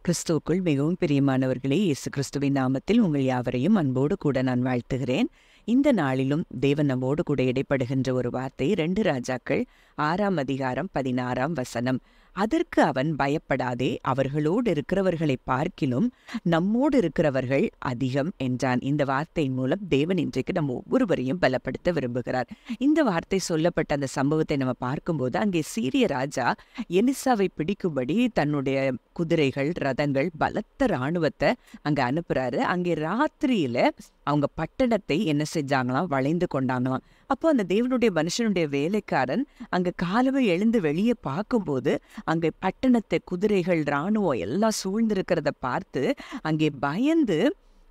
கிறிஸ்துவுக்குள் மிகவும் பிரியமானவர்களே, இயேசு கிறிஸ்துவின் நாமத்தில் உங்கள் யாவரையும் அன்போடு கூட நான் வாழ்த்துகிறேன். இந்த நாளிலும் தேவன் நம்மோடு கூட இடைப்படுகின்ற ஒரு வார்த்தை 2 ராஜாக்கள் 6ஆம் அதிகாரம் 16ஆம் வசனம். அதற்கு அவன், பயப்படாதே, அவர்களோடு இருக்கிறவர்களை பார்க்கிலும் நம்மோடு இருக்கிறவர்கள் அதிகம் என்றான். இந்த வார்த்தையின் மூலம் தேவன் இன்றைக்கு நம்ம ஒவ்வொருவரையும் பலப்படுத்த விரும்புகிறார். இந்த வார்த்தை சொல்லப்பட்ட அந்த சம்பவத்தை நம்ம பார்க்கும்போது, அங்கே சீரிய ராஜா எலிசாவை பிடிக்கும்படி தன்னுடைய குதிரைகள், ரதங்கள், பலத்த இராணுவத்தை அங்க அனுப்புறாரு. அங்கே ராத்திரியில அவங்க பட்டணத்தை என்ன செஞ்சாங்களாம், வளைந்து கொண்டாங்களாம். அப்போ அந்த தேவனுடைய மனுஷனுடைய வேலைக்காரன் அங்க காலமே எழுந்து வெளியே பார்க்கும்போது, அங்கே பட்டணத்தை, குதிரைகள், இராணுவம் எல்லாம் சூழ்ந்திருக்கிறத பார்த்து அங்கே பயந்து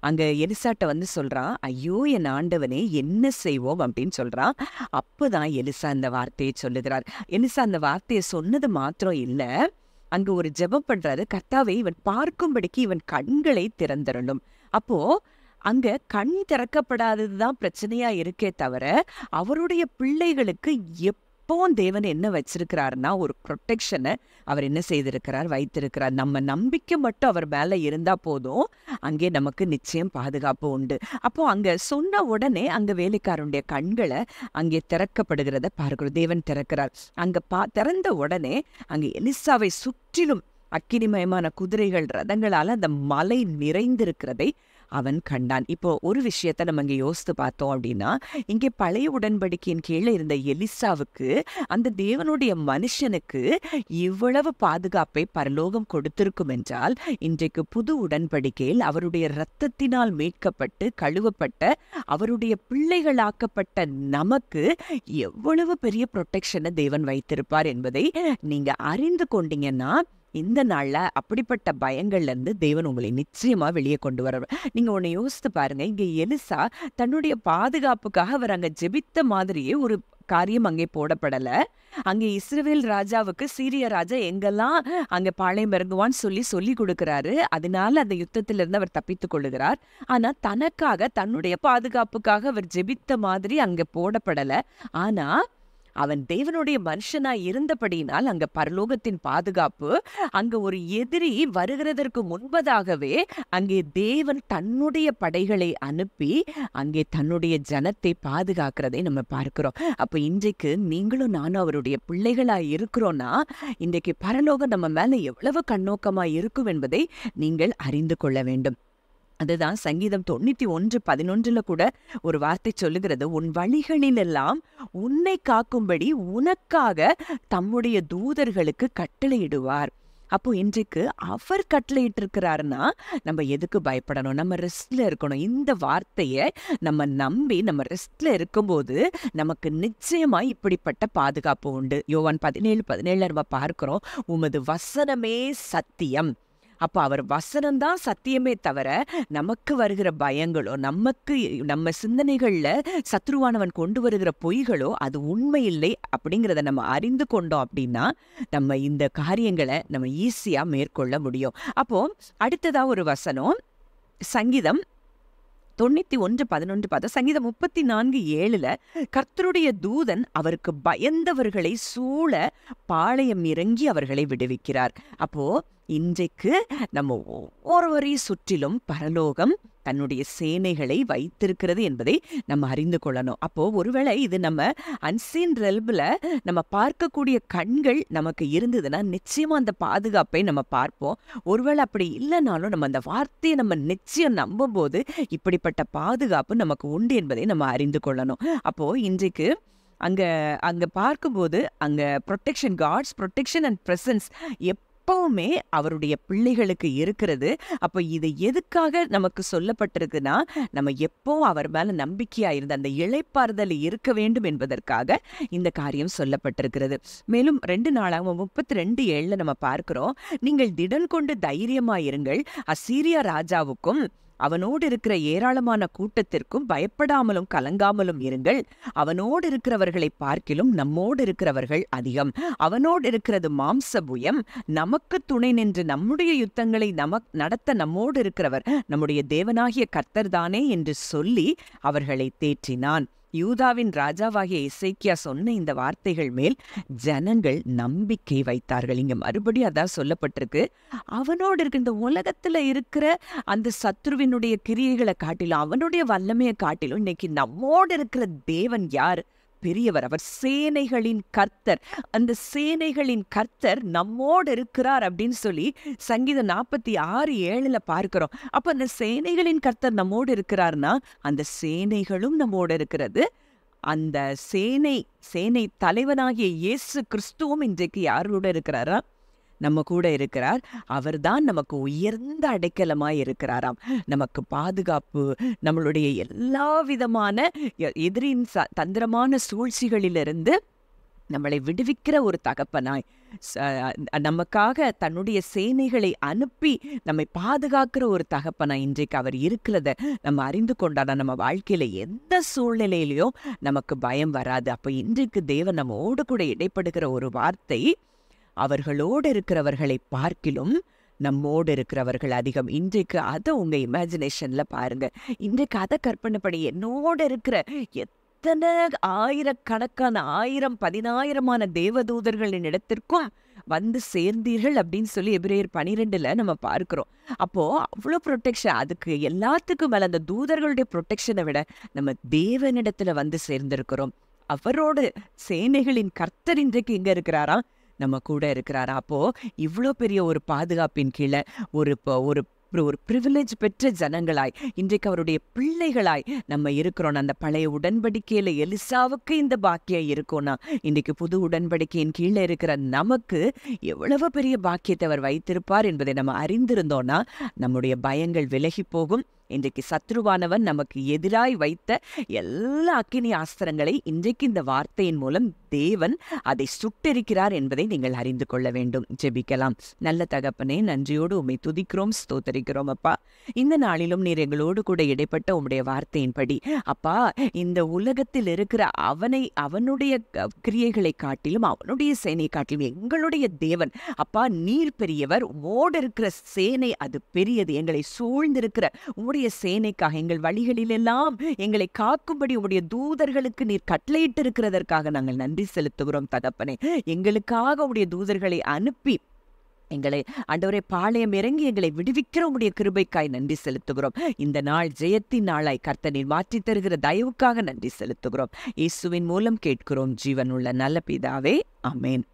அங்க எலிசாட்ட வந்து சொல்றான், ஐயோ என் ஆண்டவனே, என்ன செய்வோம் அப்படின்னு சொல்றான். அப்பதான் எலிசா அந்த வார்த்தையை சொல்லுகிறார். எலிசா அந்த வார்த்தையை சொன்னது மாத்திரம் இல்ல, அங்க ஒரு ஜெபம் பண்றாரு. கர்த்தாவே, இவன் பார்க்கும்படிக்கு இவன் கண்களை திறந்தரணும். அப்போ அங்க கண் திறக்கப்படாததுதான் பிரச்சனையா இருக்கே தவிர, அவருடைய பிள்ளைகளுக்கு எப்பவும் தேவன் என்ன வச்சிருக்கிறாருன்னா, ஒரு ப்ரொடெக்ஷனை அவர் என்ன செய்திருக்கிறார், வைத்திருக்கிறார். நம்ம நம்பிக்கை மட்டும் அவர் மேல இருந்தா போதும், அங்கே நமக்கு நிச்சயம் பாதுகாப்பு உண்டு. அப்போ அங்க சொன்ன உடனே அங்க வேலைக்காரனுடைய கண்களை அங்கே திறக்கப்படுகிறத பார்க்கிறோம். தேவன் திறக்கிறார். அங்க திறந்த உடனே அங்க எலிசாவை சுற்றிலும் அக்கினிமயமான குதிரைகள், ரதங்களால அந்த மலை நிறைந்திருக்கிறதை அவன் கண்டான். இப்போ ஒரு விஷயத்த நம்ம இங்க யோசித்து பார்த்தோம் அப்படின்னா, இங்கே பழைய உடன்படிக்கையின் கீழே இருந்த எலிசாவுக்கு, அந்த தேவனுடைய மனுஷனுக்கு இவ்வளவு பாதுகாப்பை பரலோகம் கொடுத்திருக்கும் என்றால், இன்றைக்கு புது உடன்படிக்கையில் அவருடைய இரத்தத்தினால் மீட்கப்பட்டு கழுவப்பட்ட அவருடைய பிள்ளைகளாக்கப்பட்ட நமக்கு எவ்வளவு பெரிய ப்ரொடெக்ஷனை தேவன் வைத்திருப்பார் என்பதை நீங்க அறிந்து கொண்டீங்கன்னா, இந்த நாள்ல அப்படிப்பட்ட பயங்கள்ல இருந்து தேவன் உங்களை நிச்சயமா வெளியே கொண்டு வர. நீங்க ஒண்ணு யோசித்து பாருங்க, இங்க எலிசா தன்னுடைய பாதுகாப்புக்காக அவர் அங்க ஜெபித்த மாதிரியே ஒரு காரியம் அங்கே போடப்படல. அங்கே இஸ்ரவேல் ராஜாவுக்கு சீரிய ராஜா எங்கெல்லாம் அங்க பாளையம் இறங்குவான்னு சொல்லி கொடுக்கிறாரு. அதனால அந்த யுத்தத்திலிருந்து அவர் தப்பித்துக் கொள்ளுகிறார். ஆனா தனக்காக, தன்னுடைய பாதுகாப்புக்காக அவர் ஜெபித்த மாதிரி அங்க போடப்படல. ஆனா அவன் தேவனுடைய மனுஷனா இருந்தபடியினால் அங்க பரலோகத்தின் பாதுகாப்பு, அங்க ஒரு எதிரி வருகிறதற்கு முன்பதாகவே அங்கே தேவன் தன்னுடைய படைகளை அனுப்பி அங்கே தன்னுடைய ஜனத்தை பாதுகாக்கிறதை நம்ம பார்க்கிறோம். அப்ப இன்றைக்கு நீங்களும் நானும் அவருடைய பிள்ளைகளா இருக்கிறோம்னா, இன்றைக்கு பரலோகம் நம்ம மேல எவ்வளவு கண்ணோக்கமா இருக்கும் என்பதை நீங்கள் அறிந்து கொள்ள வேண்டும். அதுதான் சங்கீதம் 91:11 கூட ஒரு வார்த்தை சொல்லுகிறது, உன் வழிகளிலெல்லாம் உன்னை காக்கும்படி உனக்காக தம்முடைய தூதர்களுக்கு கட்டளையிடுவார். அப்போ இன்றைக்கு அவர் கட்டளையிட்டு இருக்கிறாருன்னா நம்ம எதுக்கு பயப்படணும்? நம்ம ரெஸ்ட்ல இருக்கணும். இந்த வார்த்தையை நம்ம நம்பி நம்ம ரெஸ்ட்ல இருக்கும்போது நமக்கு நிச்சயமா இப்படிப்பட்ட பாதுகாப்பு உண்டு. யோவான் 17:17 நம்ம பார்க்கிறோம், உமது வசனமே சத்தியம். அப்போ அவர் வசனம்தான் சத்தியமே தவிர, நமக்கு வருகிற பயங்களோ, நம்ம சிந்தனைகள்ல சத்ருவானவன் கொண்டு வருகிற பொய்களோ அது உண்மை இல்லை அப்படிங்கிறத நம்ம அறிந்து கொண்டோம் அப்படின்னா, நம்ம இந்த காரியங்களை நம்ம ஈஸியா மேற்கொள்ள முடியும். அப்போ அடுத்ததா ஒரு வசனம், சங்கீதம் 91:11 பார்த்தா, சங்கீதம் 34:7 கர்த்தருடைய தூதன் அவருக்கு பயந்தவர்களை சூழ பாளையம் இறங்கி அவர்களை விடுவிக்கிறார். அப்போ இன்றைக்கு நம்ம ஒவ்வொருவரையும் சுற்றிலும் பரலோகம் தன்னுடைய சேனைகளை வைத்திருக்கிறது என்பதை நம்ம அறிந்து கொள்ளணும். அப்போ ஒருவேளை இது நம்ம அன்சீன் ரெல்ப்ல நம்ம பார்க்கக்கூடிய கண்கள் நமக்கு இருந்ததுன்னா நிச்சயமா அந்த பாதுகாப்பை நம்ம பார்ப்போம். ஒருவேளை அப்படி இல்லைனாலும் நம்ம அந்த வார்த்தையை நம்ம நிச்சயம் நம்பும் போது இப்படிப்பட்ட பாதுகாப்பு நமக்கு உண்டு என்பதை நம்ம அறிந்து கொள்ளணும். அப்போ இன்றைக்கு அங்க அங்க பார்க்கும்போது அங்க protection, God's protection and presence எப்பவுமே அவருடைய பிள்ளைகளுக்கு இருக்கிறது. அப்போ இது எதுக்காக நமக்கு சொல்லப்பட்டிருக்குன்னா, நம்ம எப்பவும் அவர் மேல நம்பிக்கையா இருந்த அந்த இளைப்பாறுதல் இருக்க வேண்டும் என்பதற்காக இந்த காரியம் சொல்லப்பட்டிருக்கிறது. மேலும் 2 நாளாகமம் 32:7 நம்ம பார்க்கிறோம், நீங்கள் திடன் கொண்டு தைரியமாயிருங்கள், அசீரியா ராஜாவுக்கும் அவனோடு இருக்கிற ஏராளமான கூட்டத்திற்கும் பயப்படாமலும் கலங்காமலும் இருங்கள். அவனோடு இருக்கிறவர்களை பார்க்கிலும் நம்மோடு இருக்கிறவர்கள் அதிகம். அவனோடு இருக்கிறது மாம்சபுயம், நமக்கு துணை நின்று நம்முடைய யுத்தங்களை நடத்த நம்மோடு இருக்கிறவர் நம்முடைய தேவனாகிய கர்த்தர் தானே என்று சொல்லி அவர்களை தேற்றினான். யூதாவின் ராஜாவாகிய எசேக்கியா சொன்ன இந்த வார்த்தைகள் மேல் ஜனங்கள் நம்பிக்கை வைத்தார்கள். இங்க மறுபடியும் அதான் சொல்லப்பட்டிருக்கு. அவனோடு இருக்க இந்த உலகத்துல இருக்கிற அந்த சத்ருவினுடைய கிரியைகளை காட்டிலும், அவனுடைய வல்லமையை காட்டிலும் இன்னைக்கு நம்மோடு இருக்கிற தேவன் யார்? பெரியவர். அவர் சேனைகளின் கர்த்தர். அந்த சேனைகளின் கர்த்தர் நம்மோடு இருக்கிறார் அப்படின்னு சொல்லி சங்கீதம் 46:7 பார்க்கிறோம். அப்ப அந்த சேனைகளின் கர்த்தர் நம்மோடு இருக்கிறார்னா அந்த சேனைகளும் நம்மோடு இருக்கிறது. அந்த சேனை தலைவனாகிய இயேசு கிறிஸ்துவும் இன்றைக்கு யாரோட இருக்கிறாரா? நம்ம கூட இருக்கிறார். அவர்தான் நமக்கு உயர்ந்த அடைக்கலமாய் இருக்கிறாராம். நமக்கு பாதுகாப்பு, நம்மளுடைய எல்லா விதமான எதிரின் தந்திரமான சூழ்ச்சிகளிலிருந்து நம்மளை விடுவிக்கிற ஒரு தகப்பனாய், நமக்காக தன்னுடைய சேனைகளை அனுப்பி நம்மை பாதுகாக்கிற ஒரு தகப்பனாய் இன்றைக்கு அவர் இருக்கிறத நம்ம அறிந்து கொண்டாடா நம்ம வாழ்க்கையில எந்த சூழ்நிலையிலையும் நமக்கு பயம் வராது. அப்ப இன்றைக்கு தேவன் நம்மோடு கூட இடைப்படுகிற ஒரு வார்த்தை, அவர்களோடு இருக்கிறவர்களை பார்க்கிலும் நம்மோடு இருக்கிறவர்கள் அதிகம். இன்றைக்கு அதை உங்க இமேஜினேஷன்ல பாருங்க. இன்றைக்கு அதை கற்பனை பண்ணி என்னோடு இருக்கிற எத்தனை ஆயிரக்கணக்கான 1000 10,000 தேவதூதர்களின் இடத்திற்கும் வந்து சேர்ந்தீர்கள் அப்படின்னு சொல்லி எபிரேயர் 12 நம்ம பார்க்கிறோம். அப்போ அவ்வளோ ப்ரொடெக்ஷன். அதுக்கு எல்லாத்துக்கும் மேல அந்த தூதர்களுடைய ப்ரொடெக்ஷனை விட நம்ம தேவனிடத்துல வந்து சேர்ந்திருக்கிறோம். அவரோடு சேனைகளின் கர்த்தர் இன்றைக்கு இங்க இருக்கிறாரா? நம்ம கூட இருக்கிறாரா? அப்போ இவ்வளோ பெரிய ஒரு பாதுகாப்பின் கீழே ஒரு ஒரு ப்ரிவிலேஜ் பெற்ற ஜனங்களாய் இன்றைக்கு அவருடைய பிள்ளைகளாய் நம்ம இருக்கிறோம். அந்த பழைய உடன்படிக்கையில எலிசாவுக்கு இந்த பாக்கியம் இருக்கும்னா இன்றைக்கு புது உடன்படிக்கையின் கீழே இருக்கிற நமக்கு எவ்வளவு பெரிய பாக்கியத்தை அவர் வைத்திருப்பார் என்பதை நம்ம அறிந்திருந்தோம்னா நம்முடைய பயங்கள் விலகி போகும். இன்றைக்கு சத்ருவானவன் நமக்கு எதிராய் வைத்த எல்லா அக்கினி ஆஸ்திரங்களை இன்றைக்கு இந்த வார்த்தையின் மூலம் தேவன் அதை சுட்டெரிக்கிறார் என்பதை நீங்கள் அறிந்து கொள்ள வேண்டும். ஜெபிக்கலாம். நல்ல தகப்பனே, நன்றியோடு உம்மை துதிக்கிறோம், ஸ்தோத்தரிக்கிறோம். அப்பா, இந்த நாளிலும் நீர் எங்களோடு கூட இடைப்பட்ட உம்முடைய வார்த்தையின்படி அப்பா, இந்த உலகத்தில் இருக்கிற அவனுடைய கிரியைகளை காட்டிலும் அவனுடைய சேனை காட்டிலும் எங்களுடைய தேவன் அப்பா நீர் பெரியவர். உம்மோடு இருக்கிற சேனை அது பெரியது. எங்களை சூழ்ந்திருக்கிற உம்முடைய சேனைக்காக, எங்கள் வழிகளில் எல்லாம் எங்களை காக்கும்படி உம்முடைய தூதர்களுக்கு நீர் கட்டளையிட்டு இருக்கிறதற்காக நாங்கள் நன்றி செலுத்துகிறோம் தகப்பனே. எங்களுக்காக உம்முடைய தூதர்களை அனுப்பி எங்களை ஆண்டவரே பாளையம் இறங்கி எங்களை விடுவிக்கிற உம்முடைய கிருபைக்காய் நன்றி செலுத்துகிறோம். இந்த நாள் ஜெயத்தின் நாளாய் கர்த்தர் மாற்றி தருகிற தயவுக்காக நன்றி செலுத்துகிறோம். இயேசுவின் மூலம் கேட்கிறோம் ஜீவனுள்ள நல்ல பிதாவே, ஆமென்.